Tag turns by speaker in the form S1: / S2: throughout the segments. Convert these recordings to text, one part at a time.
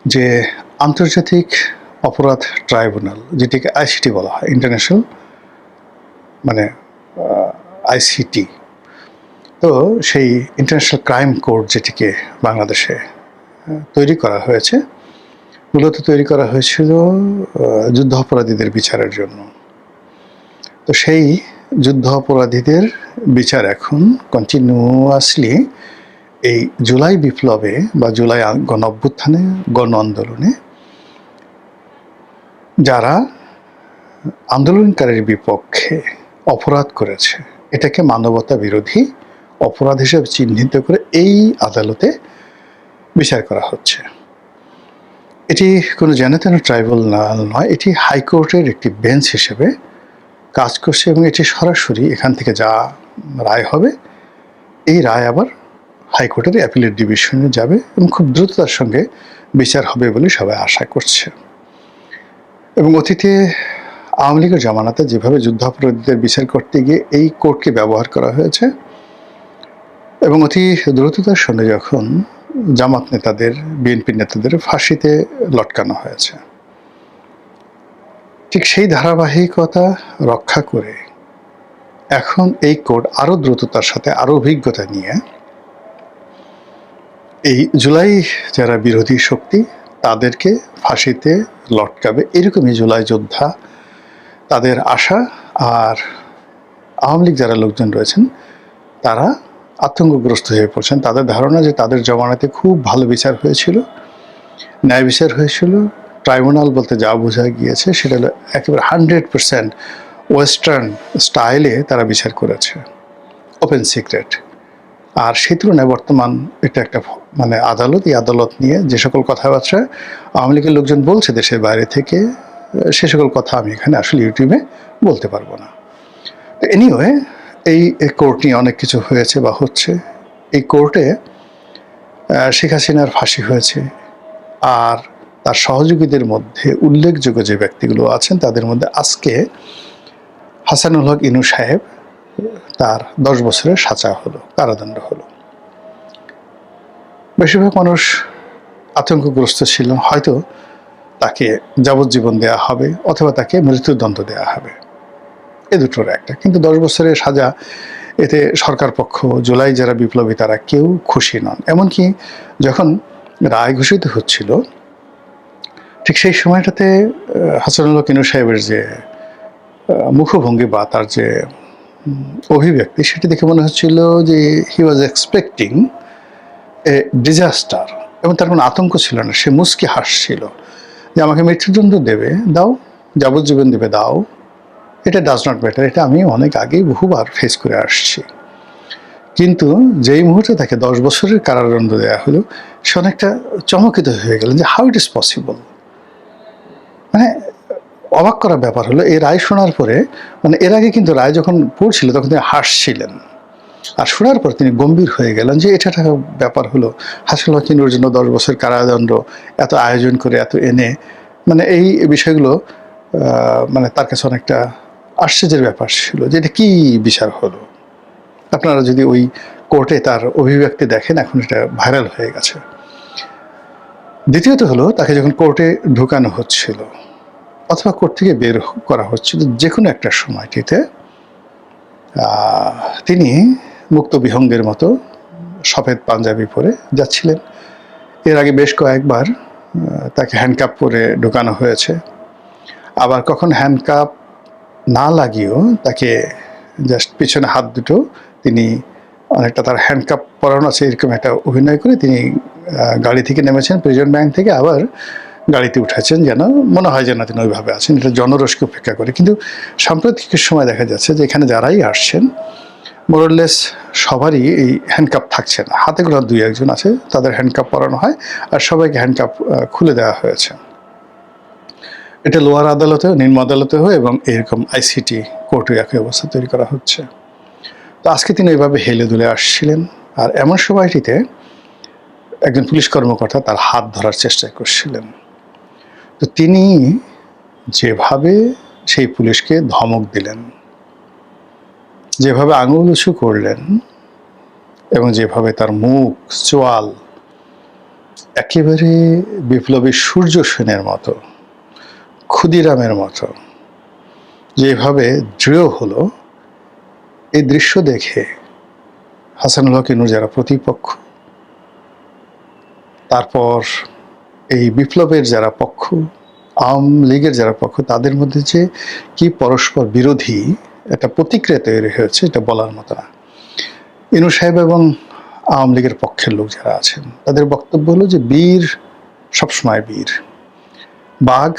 S1: যে আন্তর্জাতিক অপরাধ ট্রাইব্যুনাল, যেটিকে আইসিটি বলা হয়, ইন্টারন্যাশনাল মানে আইসিটি, তো সেই ইন্টারন্যাশনাল ক্রাইম কোর্ট যেটিকে বাংলাদেশে তৈরি করা হয়েছে, মূলত তৈরি করা হয়েছিল যুদ্ধ অপরাধীদের বিচারের জন্য। তো সেই যুদ্ধ অপরাধীদের বিচার এখন কন্টিনিউয়াসলি এই জুলাই বিপ্লবে বা জুলাই গণ অভ্যুত্থানে, গণ আন্দোলনে যারা আন্দোলনকারীর বিপক্ষে অপরাধ করেছে, এটাকে মানবতা বিরোধী অপরাধ হিসেবে চিহ্নিত করে এই আদালতে বিচার করা হচ্ছে। এটি কোনো যেন-তেন ট্রাইব্যুনাল নয়, এটি হাইকোর্টের একটি বেঞ্চ হিসেবে কাজ করছে এবং এটি সরাসরি এখান থেকে যা রায় হবে, এই রায় আবার হাইকোর্টের অ্যাপিলেট ডিভিশনে যাবে এবং খুব দ্রুততার সঙ্গে বিচার হবে বলে সবাই আশা করছে। এবং অতীতে আওয়ামী লীগের জামানাতে যেভাবে যুদ্ধাপরাধীদের বিচার করতে গিয়ে এই কোর্টকে ব্যবহার করা হয়েছে এবং অতি দ্রুততার সঙ্গে যখন জামাত নেতাদের, বিএনপি নেতাদের ফাঁসিতে লটকানো হয়েছে, ঠিক সেই ধারাবাহিকতা রক্ষা করে এখন এই কোর্ট আরও দ্রুততার সাথে, আরও অভিজ্ঞতা নিয়ে এই জুলাই যারা বিরোধী শক্তি তাদেরকে ফাঁসিতে লটকাবে, এরকমই জুলাই যোদ্ধা তাদের আশা। আর আওয়ামী লীগ যারা লোকজন রয়েছেন তারা আতঙ্কগ্রস্ত হয়ে পড়ছেন। তাদের ধারণা যে তাদের জমানাতে খুব ভালো বিচার হয়েছিল, ন্যায় বিচার হয়েছিল, ট্রাইব্যুনাল বলতে যা বোঝা গিয়েছে সেটা হলো একেবারে 100% ওয়েস্টার্ন স্টাইলে তারা বিচার করেছে, ওপেন সিক্রেট। আর সেই তুলনায় বর্তমান এটা একটা মানে আদালত, এই আদালত নিয়ে যে সকল কথাবার্তা আওয়ামী লীগের লোকজন বলছে দেশের বাইরে থেকে, সে সকল কথা আমি এখানে আসলে ইউটিউবে বলতে পারবো না। তো এনিওয়ে, এই কোর্ট নিয়ে অনেক কিছু হয়েছে বা হচ্ছে। এই কোর্টে শেখ হাসিনার ফাঁসি হয়েছে, আর তার সহযোগীদের মধ্যে উল্লেখযোগ্য যে ব্যক্তিগুলো আছেন তাদের মধ্যে আজকে হাসানুল হক ইনু সাহেব, তার 10 বছরের সাজা হলো, কারাদণ্ড হলো। বেশিরভাগ মানুষ আতঙ্কগ্রস্ত ছিল, হয়তো তাকে যাবজ্জীবন দেওয়া হবে অথবা তাকে মৃত্যুদণ্ড দেওয়া হবে, এ দুটোর একটা। কিন্তু 10 বছরের সাজা, এতে সরকার পক্ষ, জুলাই যারা বিপ্লবী তারা কেউ খুশি নন। এমনকি যখন রায় ঘোষিত হচ্ছিল ঠিক সেই সময়টাতে হাসানুল হক ইনু সাহেবের যে মুখভঙ্গি বা তার যে অভিব্যক্তি, সেটি দেখে মনে হচ্ছিল যে হি ওয়াজ এক্সপেক্টিং এ ডিজাস্টার, এবং তার কোনো আতঙ্ক ছিল না। সে মুচকি হাসছিল যে আমাকে মৃত্যুদণ্ড দেবে, দাও, যাবজ্জীবন দেবে, দাও, এটা ডাজ নট ম্যাটার, এটা আমি অনেক আগেই বহুবার ফেস করে আসছি। কিন্তু যেই মুহূর্তে তাকে 10 বছরের কারাদণ্ড দেওয়া হলো, সে অনেকটা চমকিত হয়ে গেলেন যে হাউ ইট ইজ পসিবল। মানে অবাক করার ব্যাপার হলো, এই রায় শোনার পরে, মানে এর আগে কিন্তু রায় যখন পড়ছিল তখন তিনি হাসছিলেন, আর শোনার পর তিনি গম্ভীর হয়ে গেলেন যে এটা একটা ব্যাপার হলো। হাসানুল হক ইনুর জন্য 10 বছর কারাদণ্ড, এত আয়োজন করে, এত এনে, মানে এই বিষয়গুলো মানে তার কাছে অনেকটা আশ্চর্যের ব্যাপার ছিল যে এটা কী বিচার হলো। আপনারা যদি ওই কোর্টে তার অভিব্যক্তি দেখেন, এখন এটা ভাইরাল হয়ে গেছে। দ্বিতীয়ত হলো, তাকে যখন কোর্টে ঢুকানো হচ্ছিল অথবা কোর্ট থেকে বের করা হচ্ছিল, যে কোনো একটা সময়টিতে তিনি মুক্ত বিহঙ্গের মতো সফেদ পাঞ্জাবি পরে যাচ্ছিলেন। এর আগে বেশ কয়েকবার তাকে হ্যান্ডকাপ করে ঢোকানো হয়েছে, আবার কখন হ্যান্ডকাপ না লাগিয়েও তাকে জাস্ট পিছনে হাত দুটো তিনি অনেকটা তার হ্যান্ডকাপ পরানো আছে এরকম একটা অভিনয় করে তিনি গাড়ি থেকে নেমেছেন, প্রিজন ব্যাংক থেকে আবার গাড়িতে উঠেছেন, যেন মনে হয় যেন তিনি ওইভাবে আছেন, এটা জনরসকে উপেক্ষা করে। কিন্তু সাম্প্রতিক সময় দেখা যাচ্ছে যে এখানে যারাই আসছেন মোরলেস সবারই এই হ্যান্ডকাপ থাকছে না, হাতে গোনা 2-1 আছে তাদের হ্যান্ডকাপ পরানো হয়, আর সবাইকে হ্যান্ডকাপ খুলে দেওয়া হয়েছে। এটা লোয়ার আদালতেও, নিম্ন আদালতেও এবং এরকম আইসিটি কোর্টে একই অবস্থা তৈরি করা হচ্ছে। তো আজকে তিনি এইভাবে হেলে দুলে আসছিলেন, আর এমন সময়টিতে একজন পুলিশ কর্মকর্তা তার হাত ধরার চেষ্টা করছিলেন। তো তিনি যেভাবে সেই পুলিশকে ধমক দিলেন, যেভাবে আঙুল উঁচু করলেন এবং যেভাবে তার মুখ, চোয়াল একেবারে বিপ্লবী সূর্য সেনের মতো, ক্ষুদিরামের মতো যেভাবে দৃঢ় হলো, এই দৃশ্য দেখে হাসানুল হক ইনু যারা প্রতিপক্ষ, তারপর এই বিপ্লবের যারা পক্ষ, আওয়ামী লীগের যারা পক্ষ, তাদের মধ্যে যে কি পরস্পর বিরোধী একটা প্রতিক্রিয়া তৈরি হয়েছে, এটা বলার মতো না। ইনু সাহেব এবং আওয়ামী লীগের পক্ষের লোক যারা আছেন, তাদের বক্তব্য হলো যে বীর সবসময় বীর, বাঘ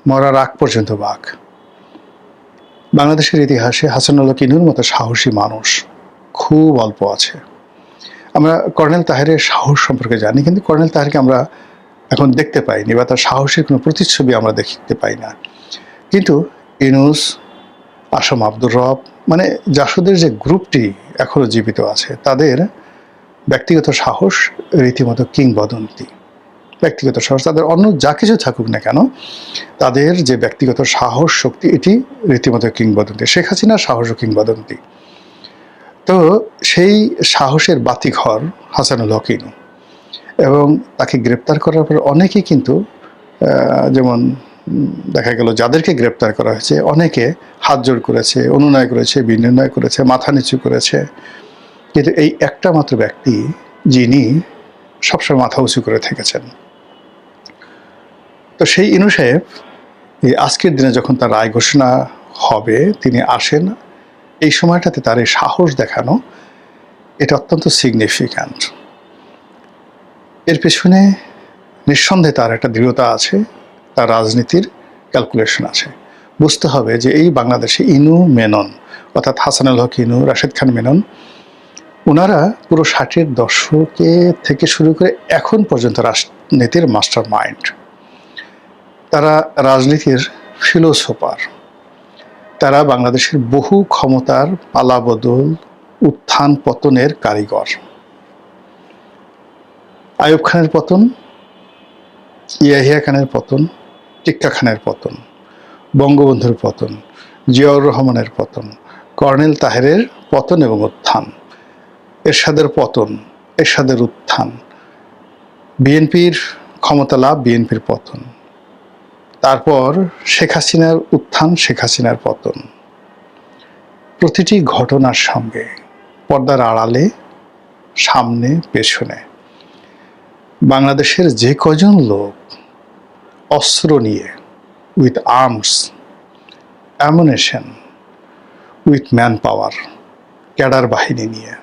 S1: মরার আগ পর্যন্ত বাঘ। বাংলাদেশের ইতিহাসে হাসানুল হক ইনুর মতো সাহসী মানুষ খুব অল্প আছে। আমরা কর্নেল তাহেরের সাহস সম্পর্কে জানি, কিন্তু কর্নেল তাহেরকে আমরা এখন দেখতে পাইনি, বা তার সাহসের কোনো প্রতিচ্ছবি আমরা দেখতে পাই না। কিন্তু ইউনূস, আসম আব্দুর রব, মানে জাসদের যে গ্রুপটি এখনো জীবিত আছে, তাদের ব্যক্তিগত সাহস রীতিমতো কিংবদন্তি। ব্যক্তিগত সাহস, তাদের অন্য যা কিছু থাকুক না কেন, তাদের যে ব্যক্তিগত সাহস শক্তি, এটি রীতিমতো কিংবদন্তি। শেখ হাসিনার সাহস ও কিংবদন্তি। তো সেই সাহসের বাতিঘর হাসানুল হক ইনু, এবং তাকে গ্রেপ্তার করার পর অনেকেই কিন্তু, যেমন দেখা গেল যাদেরকে গ্রেপ্তার করা হয়েছে, অনেকে হাত জোড় করেছে, অনুনয় করেছে, বিনিময় করেছে, মাথা নিচু করেছে। কিন্তু এই একটা মাত্র ব্যক্তি যিনি সবসময় মাথা উঁচু করে থেকেছেন। তো সেই ইনু সাহেব এই আজকের দিনে যখন তার রায় ঘোষণা হবে, তিনি আসেন, এই সময়টাতে তার এই সাহস দেখানো, এটা অত্যন্ত সিগনিফিক্যান্ট। এর পেছনে নিঃসন্দেহে তার একটা দৃঢ়তা আছে, তার রাজনীতির ক্যালকুলেশন আছে। বুঝতে হবে যে এই বাংলাদেশে ইনু মেনন, অর্থাৎ হাসানুল হক ইনু, রাশেদ খান মেনন, ওনারা পুরো 60-এর দশকে থেকে শুরু করে এখন পর্যন্ত রাজনীতির মাস্টার মাইন্ড। তারা রাজনীতির ফিলোসোফার। তারা বাংলাদেশের বহু ক্ষমতার পালাবদল, উত্থান পতনের কারিগর। আইয়ুব খানের পতন, ইয়াহিয়া খানের পতন, টিক্কা খানের পতন, বঙ্গবন্ধুর পতন, জিয়াউর রহমানের পতন, কর্নেল তাহেরের পতন এবং উত্থান, এরশাদের পতন, এরশাদের উত্থান, বিএনপির ক্ষমতা লাভ, বিএনপির পতন, তারপর শেখ হাসিনার উত্থান, শেখ হাসিনার পতন। প্রতিটি ঘটনার সঙ্গে পর্দার আড়ালে, সামনে, পেছনে বাংলাদেশের যে কজন লোক অস্ত্র নিয়ে, with arms, ammunition, with man power, cadre বাহিনী নিয়ে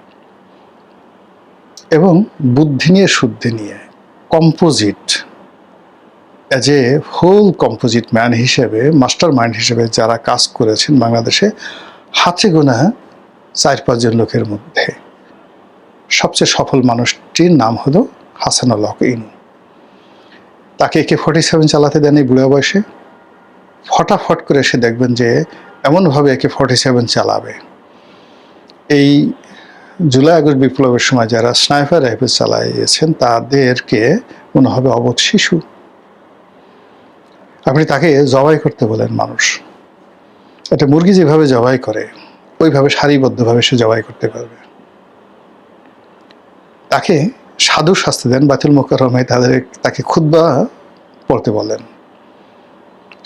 S1: এবং বুদ্ধি নিয়ে, শুদ্ধি নিয়ে, composite, as a whole composite man হিসেবে, মাস্টার মাইন্ড হিসেবে যারা কাজ করেছেন বাংলাদেশে, হাতে গোনা 4-5 জন লোকের মধ্যে সবচেয়ে সফল মানুষটির নাম হলো হাসানুল হক ইনু। তাকে AK-47 চালাতে দেন এই বুড়া বয়সে। ফটাফট করে এসে দেখবেন যে এমনভাবে AK-47 চালাবে, এই জুলাই আগস্ট বিপ্লবের সময় যারা স্নাইপার রাইফেল চালাইয়েছেন তাদেরকে মনে হবে অবোধ শিশু। আপনি তাকে জবাই করতে বলেন, মানুষ একটা মুরগি যেভাবে জবাই করে, ওইভাবে সারিবদ্ধভাবে সে জবাই করতে পারবে। তাকে সাধু শাস্তি দেন, বায়তুল মোকাররমে তাকে খুতবা পড়তে বলেন।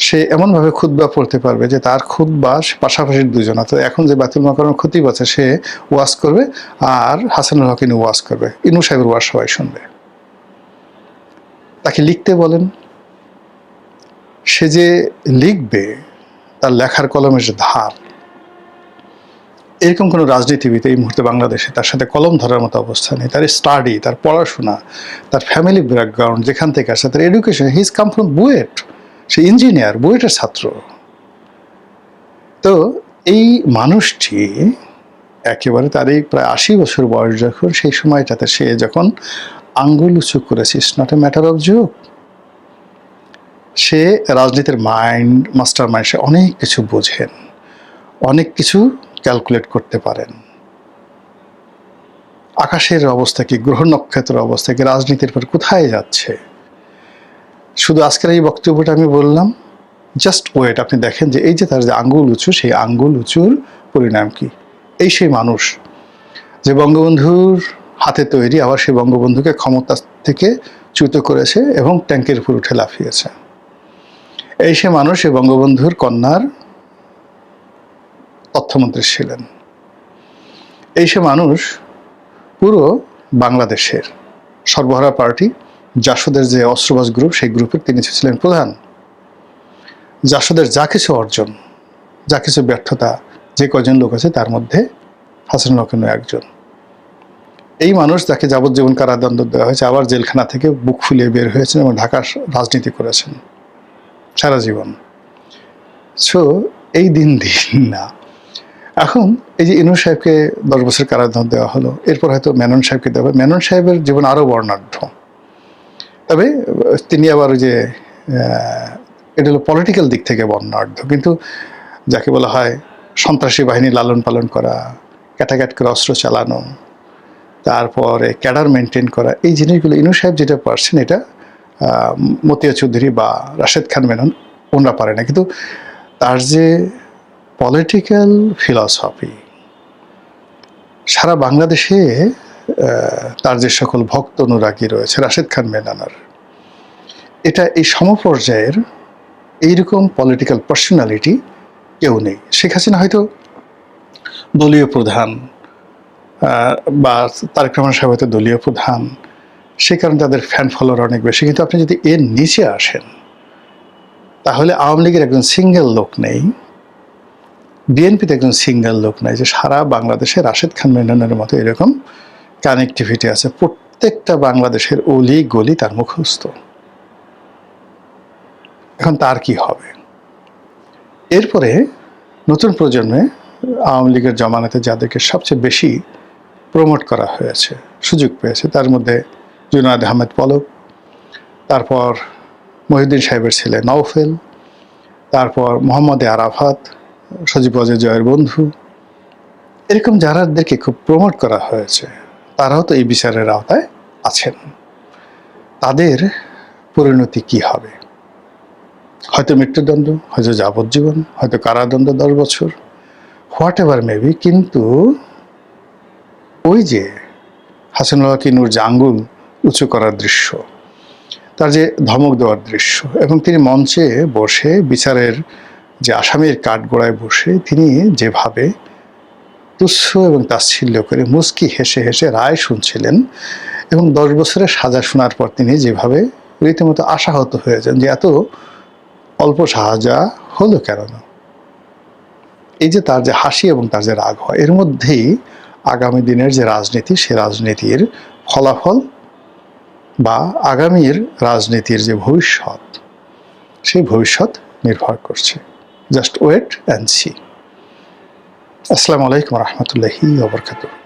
S1: সে এমনভাবে খুতবা পড়তে পারবে যে তার খুতবা পাশাপাশি দুজন, অর্থাৎ এখন যে বায়তুল মোকাররমের খতিব আছে সে ওয়াজ করবে, আর হাসানুল হক ইনু ওয়াজ করবে, ইনু সাহেবের ওয়াজ সবাই শুনবে। তাকে লিখতে বলেন, সে যে লিখবে, তার লেখার কলমের যে ধার, এরকম কোনো রাজনীতিবিদ এই মুহূর্তে বাংলাদেশে তার সাথে কলম ধরার মতো অবস্থা নেই। তার স্টাডি, তার পড়াশোনা, তার ফ্যামিলি ব্যাকগ্রাউন্ড যেখান থেকে আসে, তার education, he is come from BUET, সে ইঞ্জিনিয়ার, বুয়েটের ছাত্র। তো এই মানুষটি একেবারে তার এই প্রায় 80 বছর বয়স যখন, সেই সময়টাতে সে যখন আঙ্গুল উঁচু করেছে, it's not a matter of joke. সে রাজনীতির মাইন্ড, মাস্টার মাইন্ড, সে অনেক কিছু বোঝেন, অনেক কিছু ক্যালকুলেট করতে পারেন। আকাশের অবস্থা কি, গ্রহ নক্ষত্রের অবস্থা কি, রাজনীতির পর কোথায় যাচ্ছে, শুধু আজকের এই বক্তব্যটা আমি বললাম, জাস্ট ওয়েট, আপনি দেখেন যে এই যে তার যে আঙ্গুল উঁচু, সেই আঙ্গুল উঁচুর পরিণাম কি। এই সেই মানুষ যে বঙ্গবন্ধুর হাতে তৈরি, আবার সেই বঙ্গবন্ধুকে ক্ষমতা থেকে চ্যুত করেছে এবং ট্যাঙ্কের উপর উঠে লাফিয়েছে। এই সে মানুষ এই বঙ্গবন্ধুর কন্যার তথ্যমন্ত্রী ছিলেন। এই সে মানুষ পুরো বাংলাদেশের সর্বহারা পার্টি জাসদের যে অস্ত্রবাজ গ্রুপ, সেই গ্রুপের তিনি ছিলেন প্রধান। জাসদের যা কিছু অর্জন, যা কিছু ব্যর্থতা, যে কজন লোক আছে তার মধ্যে হাসানুল হক একজন। এই মানুষ যাকে যাবজ্জীবন কারাদণ্ড দেওয়া হয়েছে, আবার জেলখানা থেকে বুক ফুলিয়ে বের হয়েছেন এবং ঢাকার রাজনীতি করেছেন সারা জীবন। সো এই দিন না। এখন এই যে ইনু সাহেবকে 10 বছর কারাদণ্ড দেওয়া হলো, এরপর হয়তো মেনন সাহেবকে দেওয়া হবে। মেনন সাহেবের জীবন আরও বর্ণাঢ্য, তবে তিনি আবার ওই যে এটা হলো পলিটিক্যাল দিক থেকে বর্ণাঢ্য, কিন্তু যাকে বলা হয় সন্ত্রাসী বাহিনী লালন পালন করা, ক্যাটাক্যাট করে অস্ত্র চালানো, তারপরে ক্যাডার মেনটেন করা, এই জিনিসগুলো ইনু সাহেব যেটা পারছেন, এটা মতিয়া চৌধুরী বা রাশেদ খান মেনন ওনারা পারে না। কিন্তু তার যে পলিটিক্যাল ফিলসফি, সারা বাংলাদেশে তার যে সকল ভক্ত অনুরাগী রয়েছে রাশেদ খান মেননের, এটা এই সমপর্যায়ের এইরকম পলিটিক্যাল পার্সোনালিটি কেউ নেই। শেখ হাসিনা হয়তো দলীয় প্রধান বা তারেক রহমান সাহেব হয়তো দলীয় প্রধান, সে কারণে তাদের ফ্যান ফলোয়ার অনেক বেশি। কিন্তু আপনি যদি এর নিচে আসেন, তাহলে আওয়ামী লীগের একজন সিঙ্গেল লোক নেই, বিএনপিতে একজন সিঙ্গেল লোক নাই যে সারা বাংলাদেশে রাশেদ খান মেননের মতো এরকম কানেক্টিভিটি আছে। প্রত্যেকটা বাংলাদেশের অলি গলি তার মুখস্থ। এখন তার কি হবে? এরপরে নতুন প্রজন্মে আওয়ামী লীগের জমানাতে যাদেরকে সবচেয়ে বেশি প্রমোট করা হয়েছে, সুযোগ পেয়েছে, তার মধ্যে জুনায়েদ আহমেদ পলক, তারপর মহিউদ্দিন সাহেবের ছেলে নওফেল, তারপর মোহাম্মদ আরাফাত, সজীব ওয়াজেদ জয়ের বন্ধু, এরকম যারাদেরকে খুব প্রমোট করা হয়েছে, তারাও তো এই বিচারের আওতায় আছেন। তাদের পরিণতি কি হবে? হয়তো মৃত্যুদণ্ড, হয়তো যাবজ্জীবন, হয়তো কারাদণ্ড 10 বছর, হোয়াট এভার মেবি। কিন্তু ওই যে হাসানুল হক ইনুর যে আঙ্গুল উঁচু করার দৃশ্য, তার যে ধমক দেওয়ার দৃশ্য, এবং তিনি মঞ্চে বসে বিচারের যে আসামির কাঠগড়ায় বসে তিনি যেভাবে তুচ্ছ এবং তাচ্ছিল্য করে মুচকি হেসে হেসে রায় শুনছিলেন, এবং 10 বছরের সাজা শোনার পর তিনি যেভাবে রীতিমতো আশাহত হয়ে যান যে এত অল্প সাজা হলো কেন না। এই যে তার যে হাসি এবং তার যে রাগ হয়, এর মধ্যেই আগামী দিনের যে রাজনীতি, সে রাজনীতির ফলাফল বা আগামীর রাজনীতির যে ভবিষ্যৎ, সেই ভবিষ্যৎ নির্ভর করছে। Just wait and see. আসসালামু আলাইকুম রহমতুল্লাহি ওয়া বারাকাতুহু।